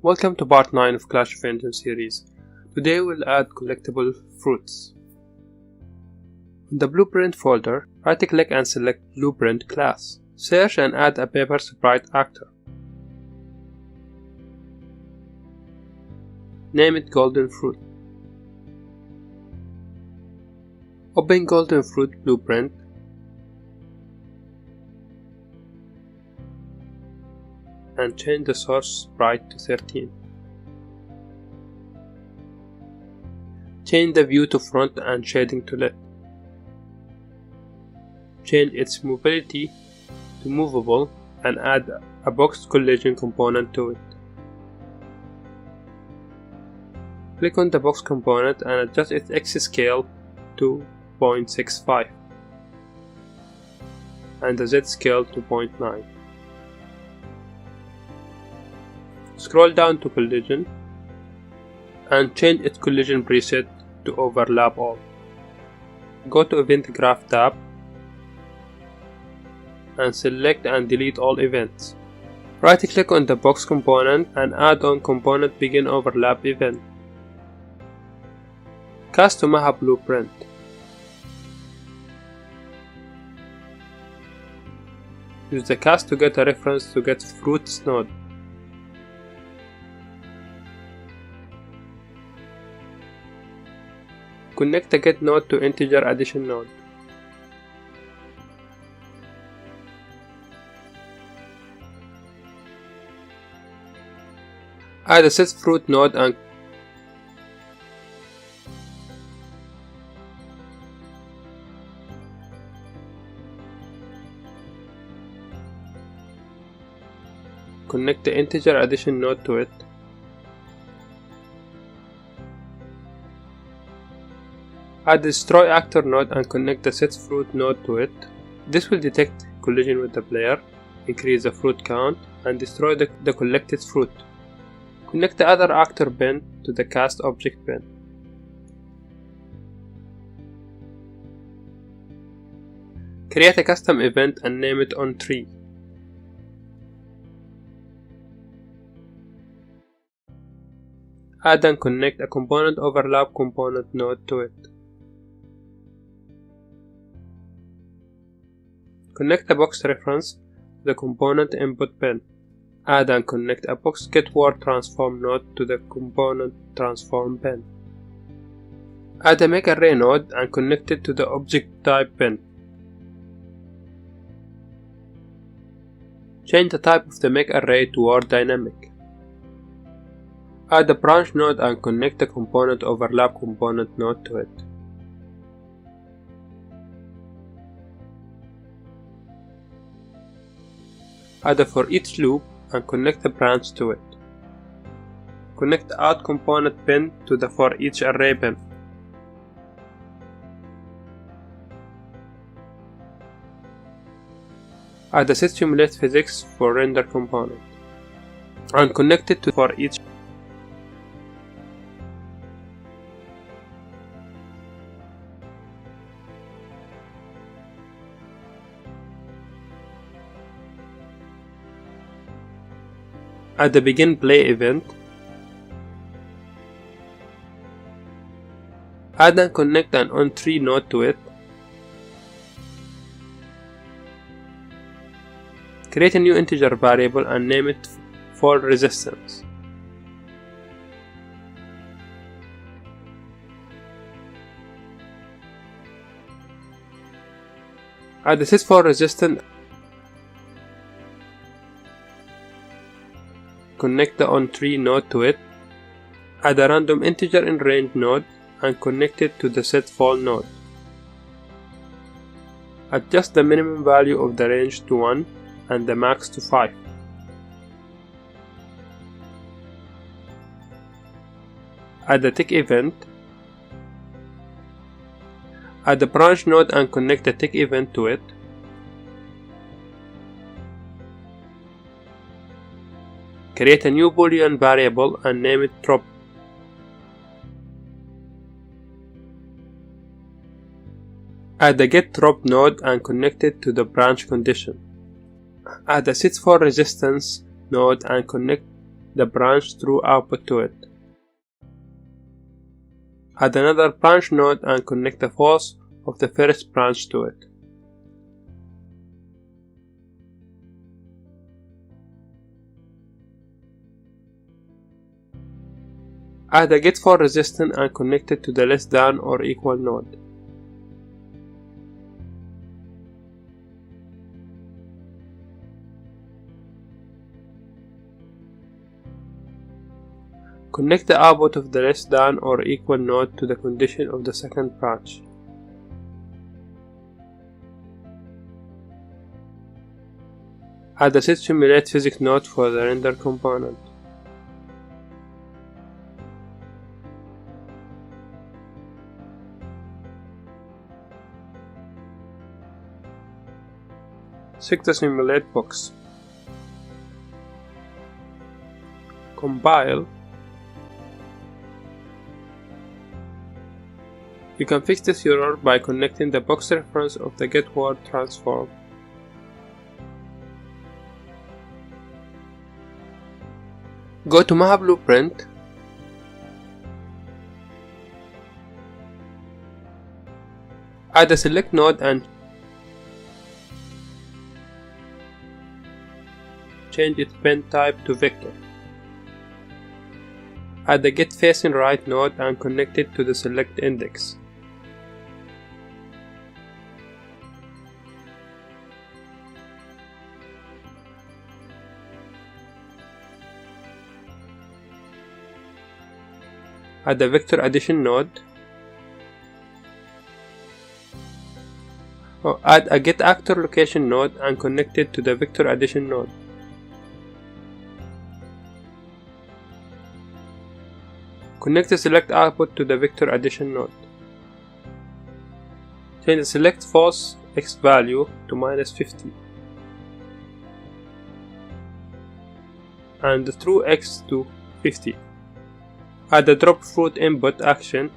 Welcome to part 9 of Clash of Engines series. Today we'll add collectible fruits. In the blueprint folder, right click and select blueprint class. Search and add a paper sprite actor. Name it golden fruit. Open golden fruit blueprint and change the source sprite to 13. Change the view to front and shading to left. Change its mobility to movable and add a boxed collision component to it. Click on the box component and adjust its X scale to 0.65 and the Z scale to 0.9. Scroll down to collision and change its collision preset to overlap all. Go to event graph tab and select and delete all events. Right click on the box component and add on component begin overlap event. Cast to Maha blueprint. Use the cast to get a reference to get fruits node. Connect the get node to integer addition node. Add a set fruit node and connect the integer addition node to it. Add the destroy actor node and connect the set fruit node to it. This will detect collision with the player, increase the fruit count, and destroy the collected fruit. Connect the other actor bin to the cast object bin. Create a custom event and name it on tree. Add and connect a component overlap component node to it. Connect the box reference to the component input pin. Add and connect a box get word transform node to the component transform pin. Add a make array node and connect it to the object type pin. Change the type of the make array to word dynamic. Add a branch node and connect the component overlap component node to it. Add a for each loop and connect the branch to it. Connect the add component pin to the for each array pin. Add a set simulate physics for render component and connect it to for each. Add the begin play event. Add and connect an on tree node to it. Create a new integer variable and name it fall resistance. Add the set fall resistant. Connect the on tree node to it. Add a random integer in range node and connect it to the set fall node. Adjust the minimum value of the range to 1 and the max to 5. Add the tick event. Add the branch node and connect the tick event to it. Create a new boolean variable and name it drop. Add the getDrop node and connect it to the branch condition. Add the set4resistance node and connect the branch through output to it. Add another branch node and connect the false of the first branch to it. Add a get for resistance and connect it to the less than or equal node. Connect the output of the less than or equal node to the condition of the second branch. Add a set simulate physics node for the render component. Select the simulate box. Compile. You can fix this error by connecting the box reference of the getWord transform. Go to Maha Blueprint. Add a select node and change its pen type to vector. Add the get facing right node and connect it to the select index. Add the vector addition node. Add a get actor location node and connect it to the vector addition node. Connect the select output to the vector addition node. Change the select false x value to -50 and the true x to 50. Add the drop fruit input action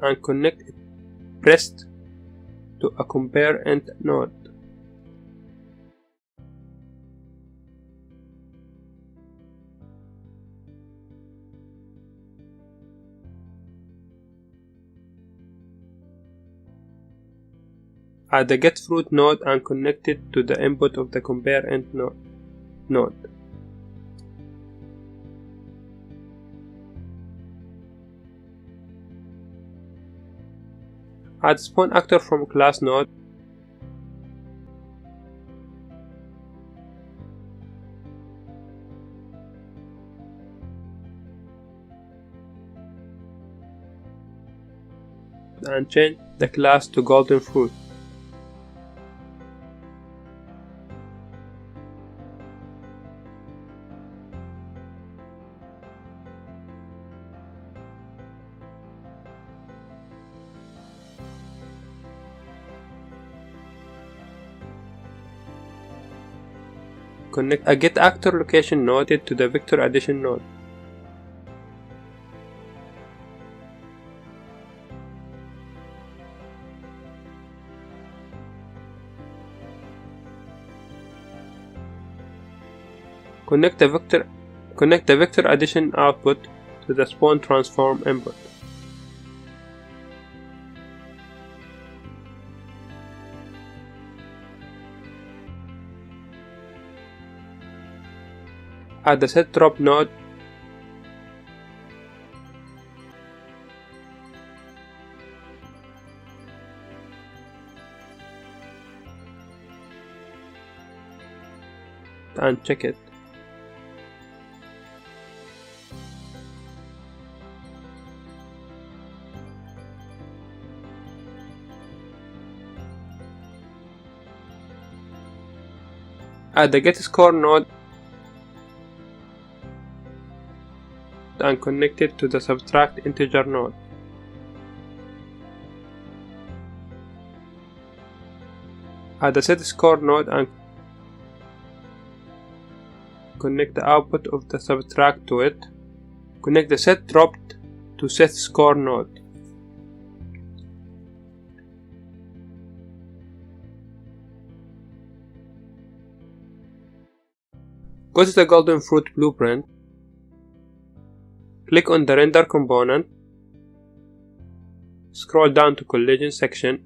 and connect it pressed to a compare end node. Add the get fruit node and connect it to the input of the compare end node. Add spawn actor from class node. And change the class to golden fruit. Connect a get actor location node to the vector addition node. Connect the vector addition output to the spawn transform input. Add the set drop node and check it. Add the get score node and connect it to the subtract integer node. Add the set score node and connect the output of the subtract to it. Connect the set dropped to set score node. Go to the golden fruit blueprint, click on the render component, scroll down to collision section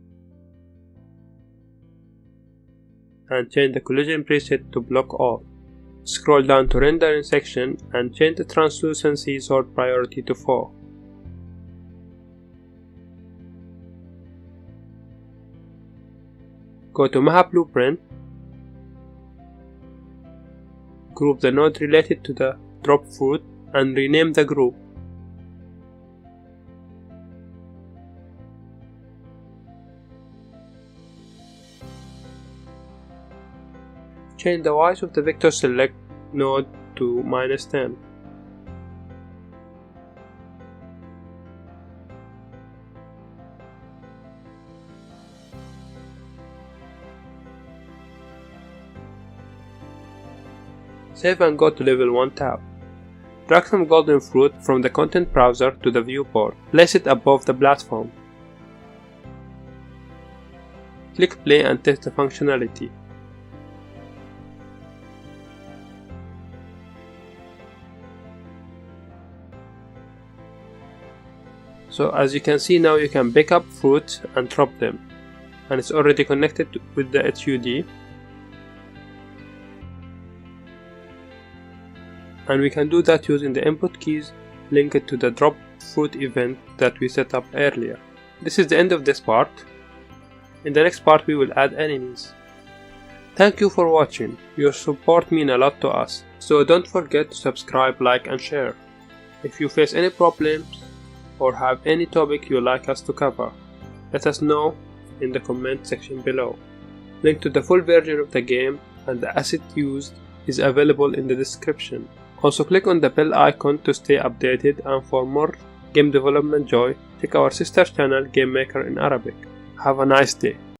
and change the collision preset to block all. Scroll down to rendering section and change the translucency sort priority to 4. Go to Map Blueprint, group the node related to the drop fruit and rename the group. Change the width of the vector select node to -10. Save and go to level 1 tab. Drag some golden fruit from the content browser to the viewport. Place it above the platform. Click play and test the functionality. So as you can see now, you can pick up fruits and drop them, and it's already connected with the HUD. And we can do that using the input keys linked to the drop fruit event that we set up earlier. This is the end of this part. In the next part we will add enemies. Thank you for watching. Your support means a lot to us, so don't forget to subscribe, like and share. If you face any problems or have any topic you'd like us to cover, let us know in the comment section below. Link to the full version of the game and the asset used is available in the description. Also click on the bell icon to stay updated, and for more game development joy, check our sister channel Game Maker in Arabic. Have a nice day.